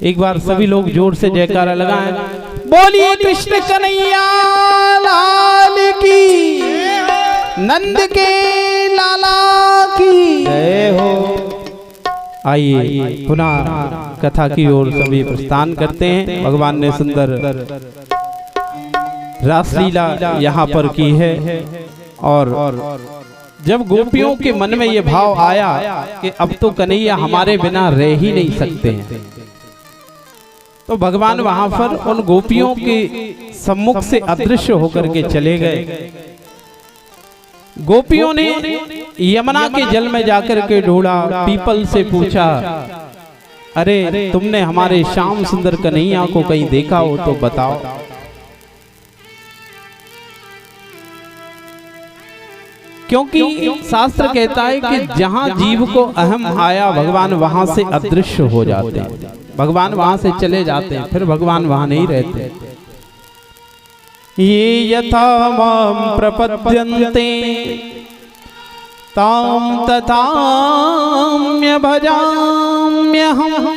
एक बार सभी लोग जोर से जयकारा लगाएं। बोलिए कृष्ण कन्हैया लाल की, नंद के लाला की जय हो। आइए पुनः कथा की ओर सभी प्रस्थान करते हैं। भगवान ने सुंदर रासलीला यहाँ पर की है और जब गोपियों के मन में ये भाव आया कि अब तो कन्हैया हमारे बिना रह ही नहीं सकते हैं, तो भगवान वहां पर उन गोपियों के सम्मुख से अदृश्य होकर के चले गए। गोपियों ने यमुना के जल में जाकर के ढूंढा, पीपल से पूछा, अरे तुमने हमारे श्याम सुंदर कन्हैया को कहीं देखा हो तो बताओ। क्योंकि शास्त्र कहता है कि जहां जीव को अहम आया भगवान वहां से अदृश्य हो जाते हैं, भगवान वहां से चले जाते हैं, फिर भगवान वहां नहीं रहते। ये यथा माम प्रपद्यन्ते ताम तथाम्य भजाम्यहम्।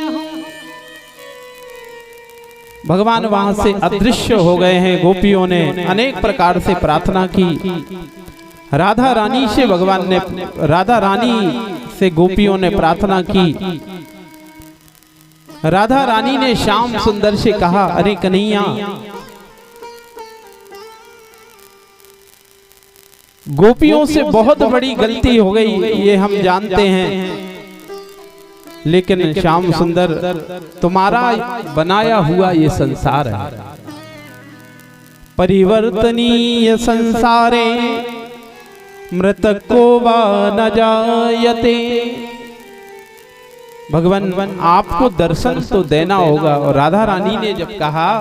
भगवान वहां से अदृश्य हो गए हैं। गोपियों ने अनेक प्रकार से प्रार्थना की। राधा रानी से भगवान ने, राधा रानी से गोपियों ने प्रार्थना की। राधा रानी ने श्याम सुंदर से कहा, अरे कन्हैया, गोपियों से बहुत बड़ी गलती हो गई, ये हम जानते हैं, लेकिन श्याम सुंदर तुम्हारा बनाया हुआ ये संसार है, परिवर्तनीय संसारे मृतक को वा न जायते। भगवान आपको दर्शन तो देना होगा। और राधा रानी ने जब कहा,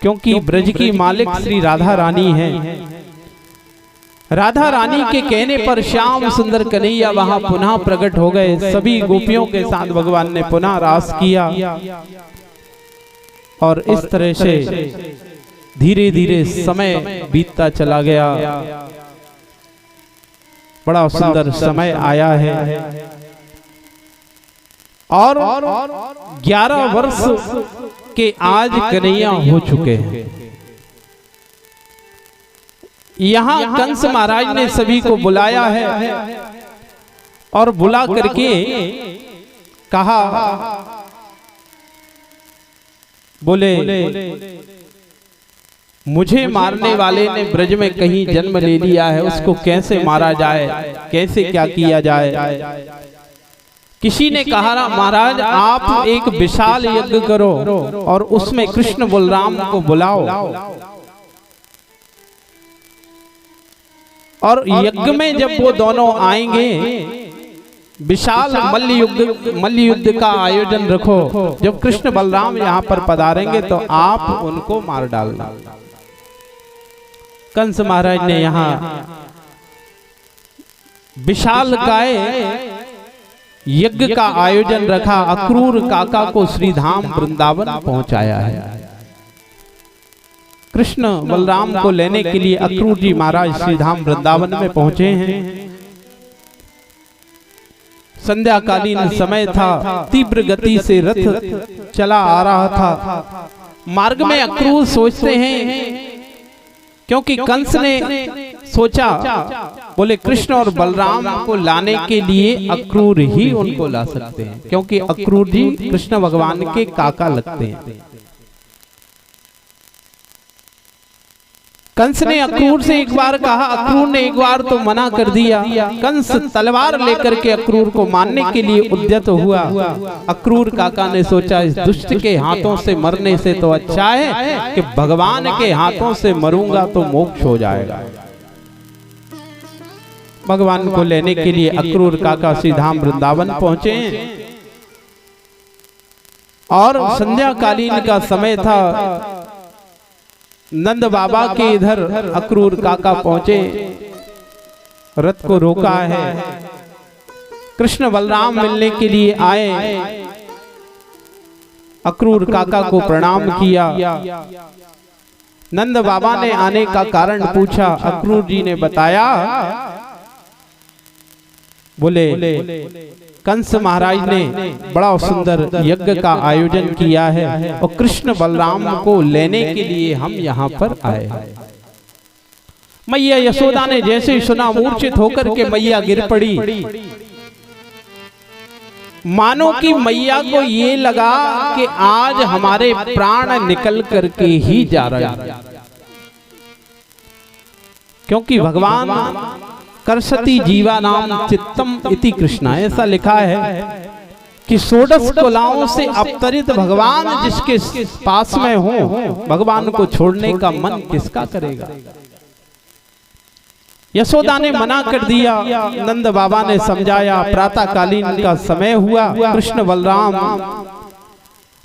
क्योंकि ब्रज की मालिक श्री राधा रानी है, राधा रानी के कहने पर श्याम सुंदर कन्हैया वहां पुनः प्रकट हो गए। सभी गोपियों के साथ भगवान ने पुनः रास किया और इस तरह से धीरे धीरे समय बीतता चला गया। बड़ा सुंदर समय आया है और 11 वर्ष के आज कन्हैया हो चुके हैं। यहाँ कंस महाराज ने सभी को बुलाया है और बुला करके कहा, बोले मुझे मारने वाले ने ब्रज में कहीं जन्म ले लिया है, उसको कैसे मारा जाए, कैसे क्या किया जाए। किसी ने कहा, महाराज आप एक विशाल यज्ञ करो और उसमें कृष्ण बलराम को बुलाओ और यज्ञ में जब वो दोनों आएंगे विशाल मल्ल युद्ध का आयोजन रखो। जब कृष्ण बलराम यहाँ पर पधारेंगे तो आप उनको मार डालना। कंस महाराज ने यहाँ विशाल काय यज्ञ का आयोजन रखा। अक्रूर काका को श्रीधाम वृंदावन पहुंचाया है। कृष्ण बलराम को लेने के लिए अक्रूर जी महाराज श्रीधाम वृंदावन में पहुंचे हैं। संध्याकालीन समय था, तीव्र गति से रथ चला आ रहा था। मार्ग में अक्रूर सोचते हैं क्योंकि कंस ने सोचा, बोले कृष्ण और बलराम को लाने के लिए अक्रूर ही उनको ला सकते हैं, क्योंकि अक्रूर जी कृष्ण भगवान के काका लगते हैं। कंस ने अक्रूर से एक बार कहा, अक्रूर ने एक बार तो मना कर दिया। कंस तलवार लेकर के अक्रूर को मारने के लिए उद्यत हुआ। अक्रूर काका ने सोचा, इस दुष्ट के हाथों से मरने से तो अच्छा है कि भगवान के हाथों से मरूंगा तो मोक्ष हो जाएगा। भगवान को लेने के लिए अक्रूर काका सीधाम वृंदावन पहुंचे और संध्या कालीन का समय था। नंद बाबा के इधर अक्रूर काका पहुंचे, रथ को रोका है। कृष्ण बलराम मिलने के लिए आए। अक्रूर काका को प्रणाम किया। नंद बाबा ने आने का कारण पूछा। अक्रूर जी ने बताया, बोले कंस महाराज ने बड़ा सुंदर यज्ञ का आयोजन किया है और कृष्ण बलराम को लेने के लिए हम यहाँ पर आए हैं। मैया यशोदा ने जैसे ही सुना, मूर्छित होकर के मैया गिर पड़ी। मानो कि मैया को ये लगा कि आज हमारे प्राण निकल करके ही जा रहे हैं, क्योंकि भगवान करसती जीवा नाम चित्तम इति कृष्णा, ऐसा लिखा है कि षोडश कलाओं से अवतरित भगवान जिसके पास में हो, भगवान को छोड़ने का मन किसका करेगा। यशोदा ने मना कर दिया। नंद बाबा ने समझाया। प्रातः कालीन का समय हुआ। कृष्ण बलराम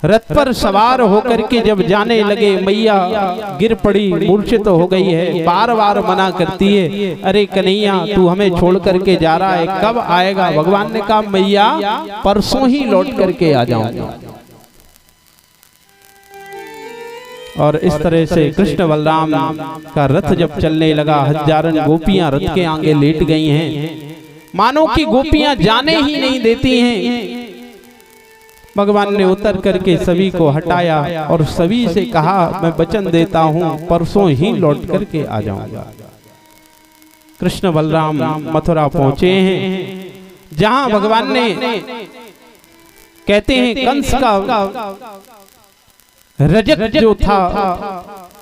रथ पर सवार होकर के जब जाने लगे, मैया गिर पड़ी, मूर्छित हो गई है। बार बार मना करती है, अरे कन्हैया तू हमें छोड़ करके जा रहा है, कब आएगा। भगवान ने कहा, मैया परसों ही लौट करके आ जाऊंगा। और इस तरह से कृष्ण बलराम का रथ जब चलने लगा, हजारन गोपियां रथ के आगे लेट गई हैं, मानो कि गोपियां जाने ही नहीं देती हैं। भगवान ने उतर करके सभी को हटाया और सभी से कहा, मैं वचन देता हूं परसों ही लौट करके आ जाऊंगा। कृष्ण बलराम मथुरा पहुंचे हैं, जहां भगवान ने कहते हैं कंस का रजक जो था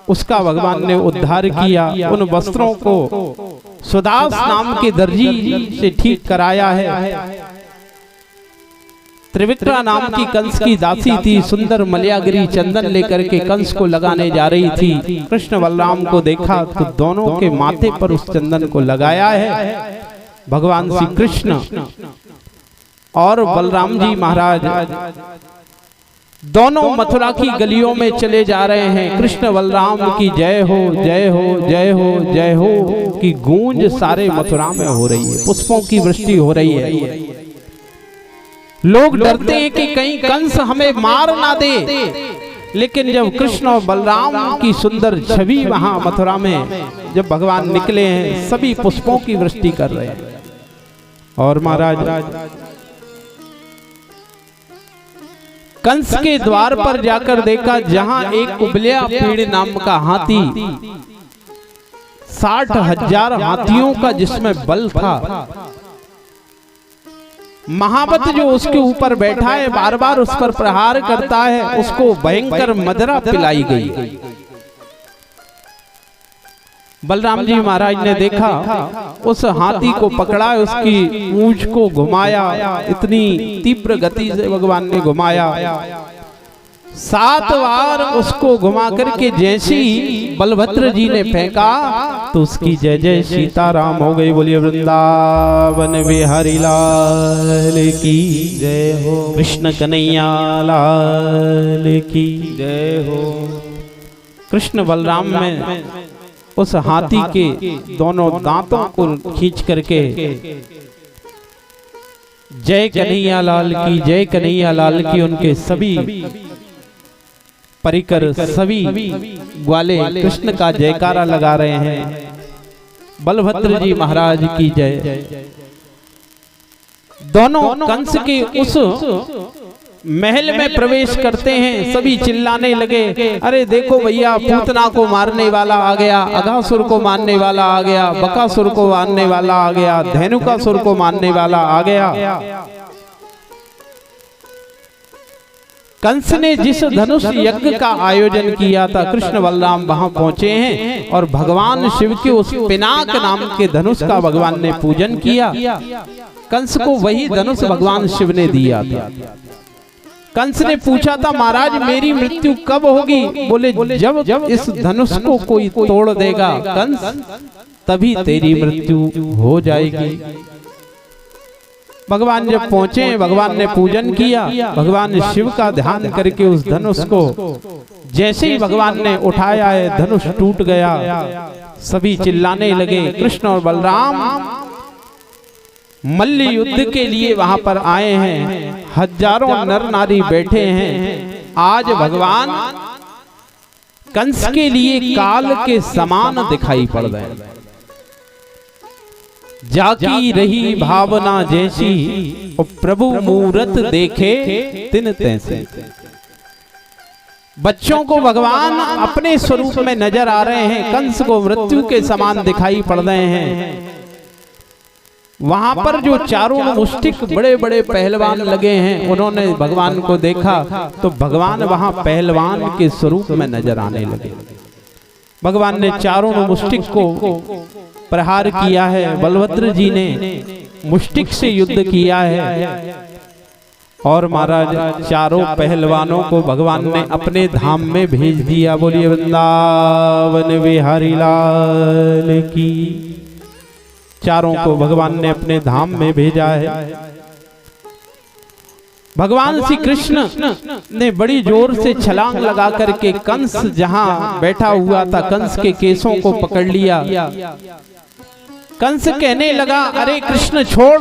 उसका भगवान ने उद्धार किया। उन वस्त्रों को सुदास नाम के दर्जी से ठीक कराया है। त्रिविक्रा नाम की कंस की दासी थी, सुंदर मलयागिरी चंदन लेकर के कंस को लगाने जा रही थी। कृष्ण बलराम को देखा तो दोनों के माथे पर उस चंदन को लगाया है। भगवान श्री कृष्ण और बलराम जी महाराज दोनों मथुरा की गलियों में चले जा रहे हैं। कृष्ण बलराम की जय हो, जय हो, जय हो, जय हो की गूंज सारे मथुरा में हो रही है। पुष्पों की वृष्टि हो रही है। लोग डरते हैं कि कहीं कंस हमें मार ना दे, लेकिन जब कृष्ण और बलराम की सुंदर छवि वहां मथुरा में जब भगवान निकले हैं, सभी पुष्पों की वृष्टि कर रहे हैं। और महाराज कंस के द्वार पर जाकर देखा, जहां एक उबलिया पीड़ नाम का हाथी 60,000 हाथियों का जिसमें बल था, महावत जो उसके ऊपर बैठा है बार बार उस पर प्रहार करता है, उसको भयंकर मदिरा पिलाई गई। बलराम जी महाराज ने देखा, उस हाथी को पकड़ा, उसकी मूंछ को घुमाया, इतनी तीव्र गति से भगवान ने घुमाया। 7 बार उसको घुमा करके जैसी बलभद्र जी ने फेंका तो उसकी जय जय सीताराम हो गई। बोलिए वृंदावन बिहारी लाल की जय हो, कृष्ण कन्हैया लाल की जय हो। कृष्ण बलराम में उस हाथी के दोनों दांतों को खींच करके जय कन्हैया लाल की, जय कन्हैया लाल की, उनके सभी परिकर सभी ग्वाले कृष्ण का जयकारा लगा रहे हैं। बलभद्र जी महाराज की जय। दोनों कंस के उस महल में प्रवेश करते हैं, सभी चिल्लाने लगे, अरे देखो भैया, पूतना को मारने वाला आ गया, अघासुर को मारने वाला आ गया, बकासुर को मारने वाला आ गया, धेनुकासुर को मारने वाला आ गया। कंस ने जिस धनुष यज्ञ का आयोजन किया था, कृष्ण बलराम वहां पहुंचे हैं और भगवान शिव के उस पिनाक नाम के धनुष का भगवान ने पूजन किया। कंस को वही धनुष भगवान शिव ने दिया था। कंस ने पूछा था, महाराज मेरी मृत्यु कब होगी? बोले जब इस धनुष को कोई तोड़ देगा कंस, तभी तेरी मृत्यु हो जाएगी। भगवान जब पहुंचे, भगवान ने पूजन किया, भगवान शिव का ध्यान करके उस धनुष को जैसे ही भगवान ने उठाया है, धनुष टूट गया। सभी चिल्लाने लगे। कृष्ण और बलराम मल्ल युद्ध के लिए वहां पर आए हैं, हजारों नर नारी बैठे हैं। आज भगवान कंस के लिए काल के समान दिखाई पड़ रहे हैं। जाकी रही भावना जैसी, और प्रभु मूरत देखे तिन तैसे। बच्चों को भगवान अपने स्वरूप में नजर आ रहे हैं, कंस को मृत्यु के समान दिखाई पड़ रहे हैं। वहां पर जो चारों मुष्टिक बड़े बड़े पहलवान लगे हैं, उन्होंने भगवान को देखा तो भगवान वहां पहलवान के स्वरूप में नजर आने लगे। भगवान ने चारों मुष्टिक को प्रहार किया है। बलभद्र जी ने मुष्टिक से युद्ध किया है और महाराज चारों पहलवानों को भगवान ने अपने धाम में भेज दिया। बोलिए वृंदावन बिहारी लाल की। चारों को भगवान ने अपने धाम में भेजा है। भगवान श्री कृष्ण ने बड़ी जोर से छलांग लगा करके कंस जहां बैठा हुआ था, कंस के केसों को पकड़ लिया। कंस कहने लगा, अरे कृष्ण छोड़।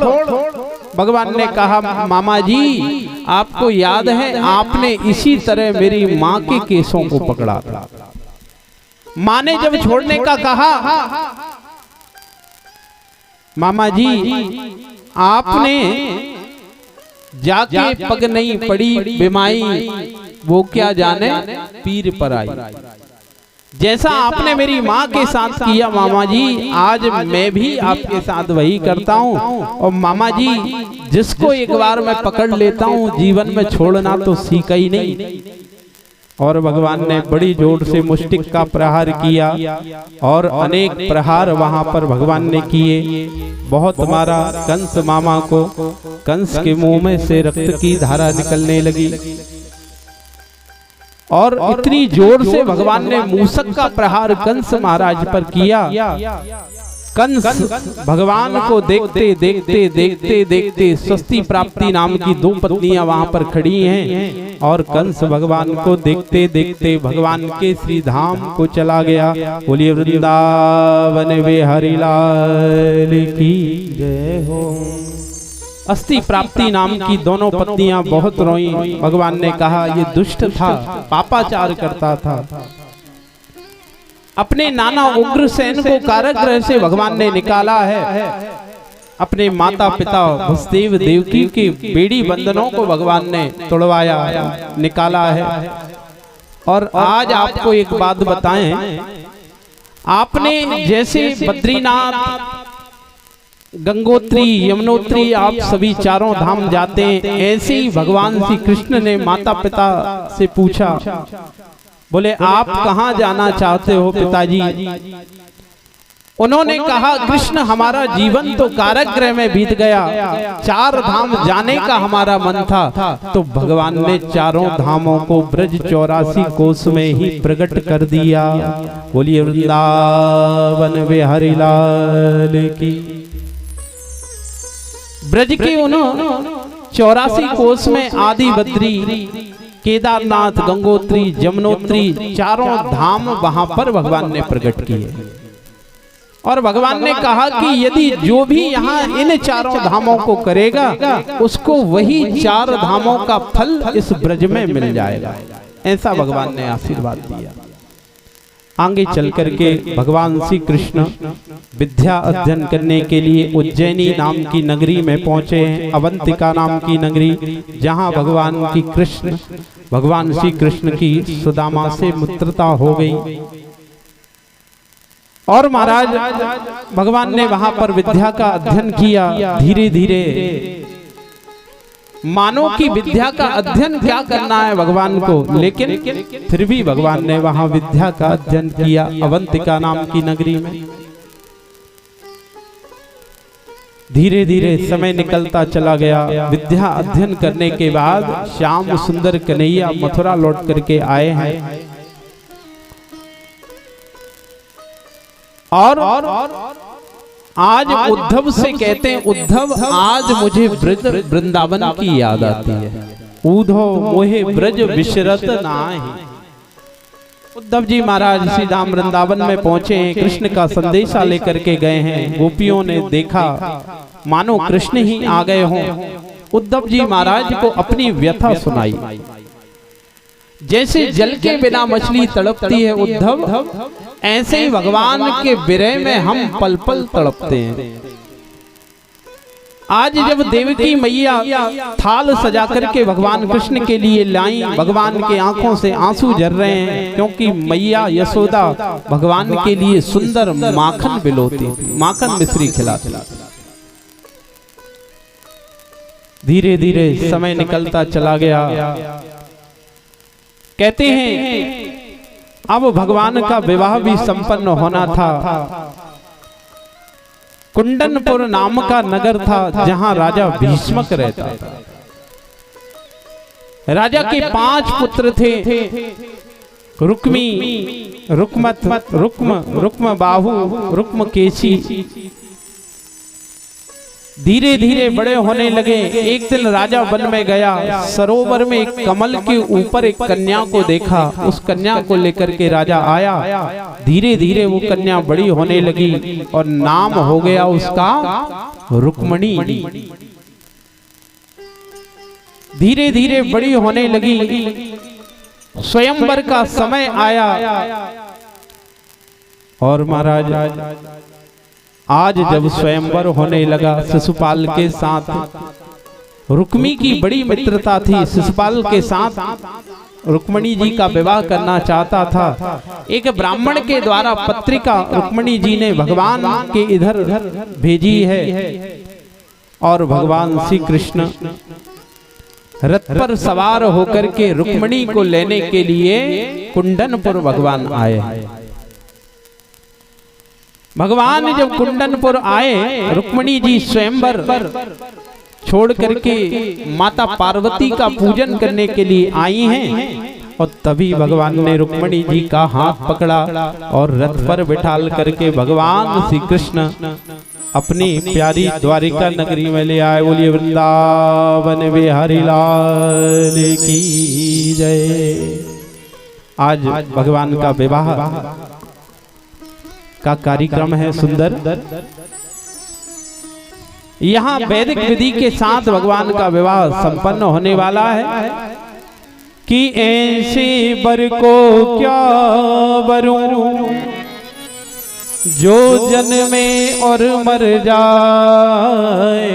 भगवान ने कहा, मामा जी आपको याद है, आपने इसी तरह मेरी माँ के केसों को पकड़ा था। माँ ने जब छोड़ने का कहा, मामा जी आपने जाके पग नहीं पड़ी बिमाई, वो क्या जाने पीर पर आई। जैसा आपने मेरी माँ के साथ किया मामा जी, आज मैं भी आपके साथ वही करता हूँ। और मामा जी जिसको एक बार मैं पकड़ लेता हूँ, जीवन में छोड़ना तो सीखा ही नहीं। और भगवान ने बड़ी जोर से मुष्टिक का प्रहार किया और अनेक प्रहार वहां पर भगवान ने किए। बहुत मारा कंस मामा को। कंस के मुंह में से रक्त की धारा निकलने लगी और इतनी जोर से भगवान ने मूसक का प्रहार कंस महाराज पर किया। कंस भगवान को देखते देखते देखते देखते स्वस्ति प्राप्ति नाम की दो पत्नियां वहां पर खड़ी हैं और कंस भगवान को देखते देखते भगवान के श्री धाम को चला गया। बोलिए वृंदावन बिहारी लाल की जय हो। अस्थि प्राप्ति नाम की दोनों पत्नियां बहुत रोई। भगवान ने कहा, ये दुष्ट था, पापाचार करता था। अपने नाना उग्रसेन को कारागृह से भगवान ने निकाला है। अपने माता पिता वसुदेव देवकी के बेड़ी बंधनों को भगवान ने तोड़वाया, निकाला है। और आज आपको एक बात बताएं, आपने जैसे बद्रीनाथ, गंगोत्री, यमुनोत्री आप सभी चारों धाम जाते हैं, ऐसे ही भगवान श्री कृष्ण ने माता पिता से पूछा, बोले आप कहाँ जाना चाहते हो पिताजी? उन्होंने कहा, कृष्ण हमारा जीवन तो कारागृह में बीत गया, चार धाम जाने का हमारा मन था। तो भगवान ने चारों धामों को ब्रज 84 कोस में ही प्रकट कर दिया। बोलिए वृंदावन बिहारी लाल की। ब्रज के उन्होंने 84 कोस में आदि बद्री, केदारनाथ, गंगोत्री, यमुनोत्री चारों धाम वहां पर भगवान ने प्रकट किए। और भगवान ने कहा कि यदि जो भी यहाँ इन चारों धामों को करेगा, उसको वही चार धामों का फल इस ब्रज में मिल जाएगा। ऐसा भगवान ने आशीर्वाद दिया। आगे चल करके भगवान श्री कृष्ण विद्या अध्ययन करने के लिए उज्जैनी नाम की नगरी में पहुंचे हैं, अवंतिका नाम की नगरी, जहां भगवान श्री कृष्ण की सुदामा से मित्रता हो गई। और महाराज भगवान ने वहां पर विद्या का अध्ययन किया। धीरे धीरे मानो कि विद्या का अध्ययन क्या करना है भगवान को, लेकिन फिर भी भगवान ने वहां विद्या का अध्ययन किया अवंतिका नाम की नगरी में। धीरे धीरे समय निकलता चला गया। विद्या अध्ययन करने के बाद श्याम सुंदर कन्हैया मथुरा लौट करके आए हैं और आज उद्धव से कहते हैं, उद्धव आज मुझे ब्रज वृंदावन की याद आती है। उद्धव मोहे ब्रज विशरत नाहि। उद्धव जी महाराज श्री राम वृंदावन में पहुंचे हैं, कृष्ण का संदेशा लेकर के गए हैं। गोपियों ने देखा मानो कृष्ण ही आ गए हों। उद्धव जी महाराज को अपनी व्यथा सुनाई। जैसे जल के बिना मछली तड़पती है उद्धव, ऐसे ही भगवान के विरह में हम पल पल तड़पते हैं। आज जब देवकी मैया थाल सजा करके भगवान कृष्ण के लिए लाई, भगवान के आंखों से आंसू झर रहे हैं, क्योंकि मैया यशोदा भगवान के लिए सुंदर माखन बिलोती, माखन मिश्री खिलाती। धीरे धीरे समय निकलता चला गया। कहते हैं अब भगवान का विवाह भी संपन्न होना था। कुंडनपुर नाम का नगर था जहां राजा भीष्मक रहता था। राजा के 5 पुत्र थे, रुक्मी, रुक्मत, रुक्म बाहु, रुक्म केशी। धीरे धीरे बड़े होने लगे। एक दिन राजा वन में गया, सरोवर में एक कमल के ऊपर एक कन्या को देखा। उस कन्या को लेकर के राजा आया। धीरे धीरे वो कन्या बड़ी होने लगी और नाम हो गया उसका रुक्मणी। धीरे धीरे बड़ी होने लगी। स्वयंवर का समय आया और महाराज आज जब स्वयंवर होने लगा शिशुपाल के साथ, रुक्मी की बड़ी मित्रता थी। शिशुपाल के साथ रुक्मणी जी का विवाह करना चाहता था। एक ब्राह्मण के द्वारा पत्रिका रुक्मणी जी ने भगवान के इधर भेजी है और भगवान श्री कृष्ण रथ पर सवार होकर के रुक्मणी को लेने के लिए कुंडनपुर भगवान आए। भगवान जब कुंडनपुर आए, रुक्मणी जी स्वयंवर छोड़ करके माता पार्वती का पूजन करने के लिए आई हैं। और तभी भगवान ने रुक्मणी जी का हाथ पकड़ा और रथ पर बिठाल करके भगवान श्री कृष्ण अपनी प्यारी द्वारिका नगरी में ले आए। बोलिए वृंदावन बिहारी लाल की जय। आज भगवान का विवाह का कार्यक्रम है सुंदर। यहाँ वैदिक विधि के साथ भगवान का विवाह संपन्न होने वाला है कि ऐसे बर को क्या बरूं जो जन्मे और मर जाए,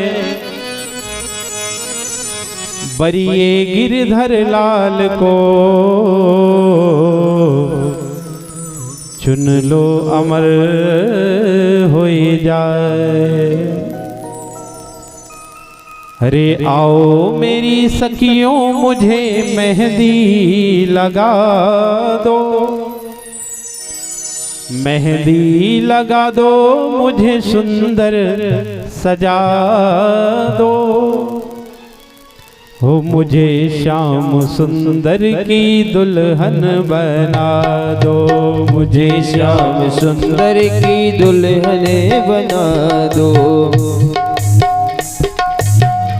बरिए गिरधर लाल को चुन लो अमर हो जाए। अरे आओ मेरी सखियों मुझे मेहंदी लगा दो, मेहंदी लगा दो मुझे सुंदर सजा दो। हो मुझे श्याम सुंदर की दुल्हन बना दो, मुझे श्याम सुंदर की दुल्हन बना दो।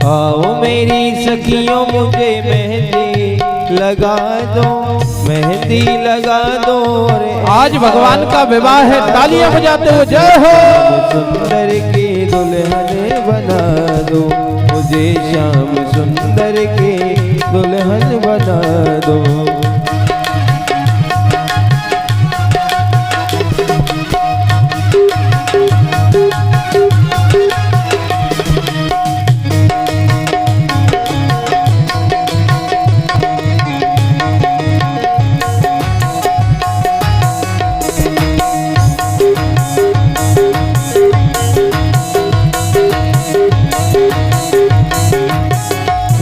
आओ मेरी सखियों मुझे मेहंदी लगा दो, मेहंदी लगा दो। आज भगवान का विवाह है, तालियां बजाते हो जय हो। सुंदर की दुल्हन बना दो, मुझे श्याम सुंदर की दुल्हन बना दो।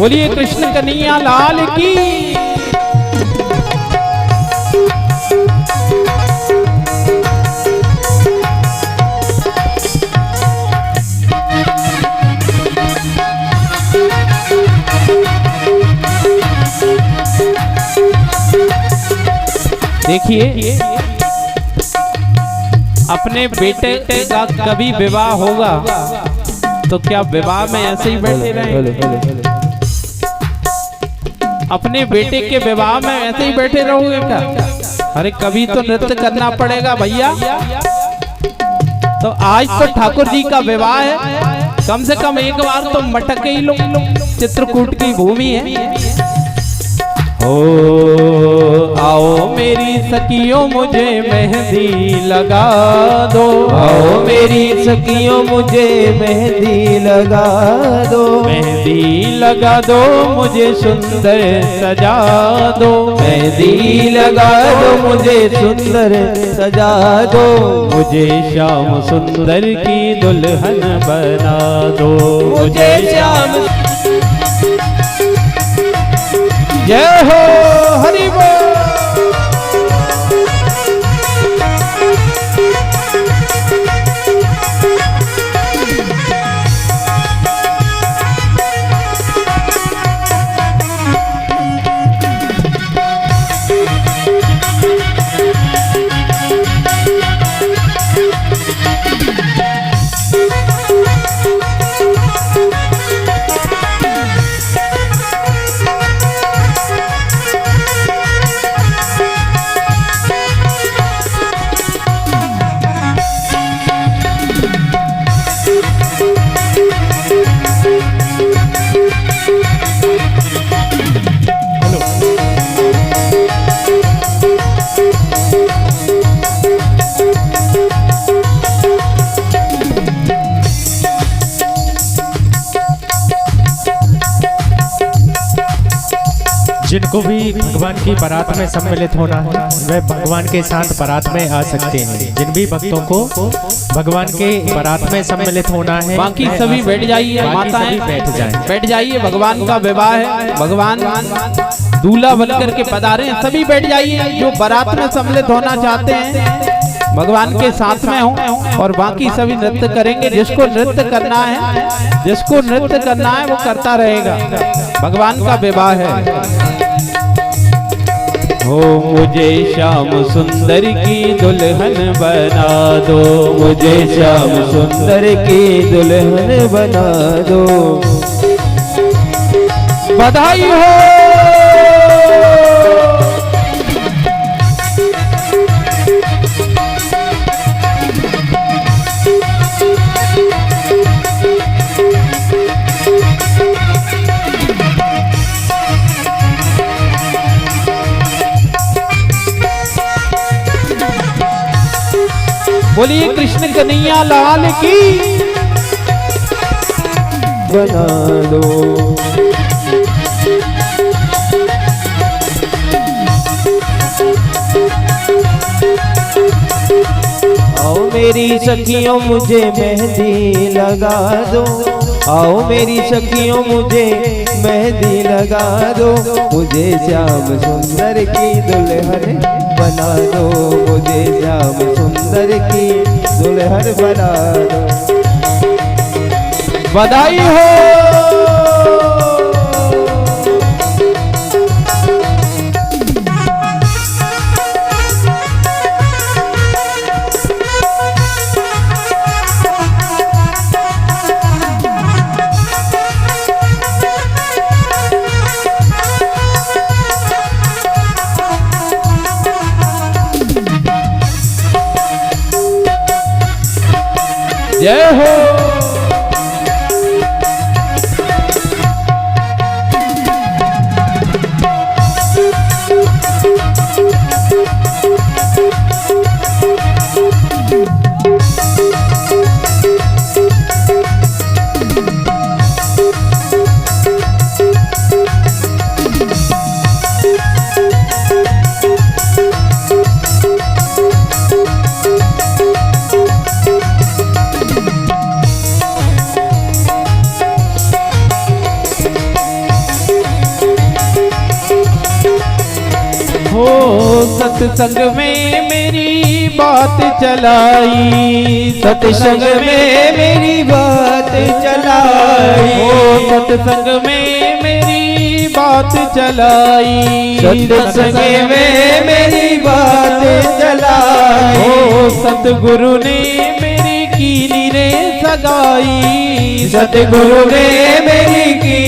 बोलिए कृष्ण कन्हैया लाल की। देखिए अपने बेटे का कभी विवाह होगा तो क्या विवाह में ऐसे ही बैठे रहेंगे? अपने बेटे के विवाह में ऐसे ही बैठे रहोगे क्या? अरे कभी तो नृत्य करना पड़ेगा भैया। तो आज तो ठाकुर जी का विवाह है, कम से कम एक बार तो मटक ही लो, चित्रकूट की भूमि है। ओ आओ मेरी सखियों मुझे मेहंदी लगा दो, आओ मेरी सखियों मुझे मेहंदी लगा दो, मेहंदी लगा दो मुझे सुंदर सजा दो, मेहंदी लगा दो मुझे सुंदर सजा दो, मुझे श्याम सुंदर की दुल्हन बना दो, मुझे श्याम। जय हो हरि बोल। जिनको भी भगवान की बारात में सम्मिलित होना है वह भगवान के साथ बारात में आ सकते हैं। जिन भी भक्तों को भगवान के बारात में सम्मिलित होना है बाकी सभी बैठ जाइए, माताएं बैठ जाएं, बैठ जाइए। भगवान का विवाह है, भगवान दूल्हा बनकर के पधारे हैं, सभी बैठ जाइए। जो बारात में सम्मिलित होना चाहते हैं भगवान के साथ में हो, और बाकी सभी नृत्य करेंगे। जिसको नृत्य करना है, जिसको नृत्य करना है वो करता रहेगा। भगवान का विवाह है। हो मुझे श्याम सुंदर की दुल्हन बना दो, मुझे श्याम सुंदर की दुल्हन बना दो। बधाई हो। बोलिए कृष्ण कन्हैया लाल की। बना दो आओ मेरी सखियों मुझे मेहंदी लगा दो, आओ मेरी सखियों मुझे मेहंदी लगा दो, मुझे श्याम सुंदर की दुल्हन बना दो, मुझे श्याम सुंदर की दुल्हन बना दो। बधाई हो। जय हो। सत्संग में मेरी बात चलाई, सत्संग में मेरी बात चलाई, ओ सत्संग में मेरी बात चलाई, सत्संग में मेरी बात चलाई, ओ सतगुरु ने मेरी कीनी रे सगाई, सतगुरु ने मेरी की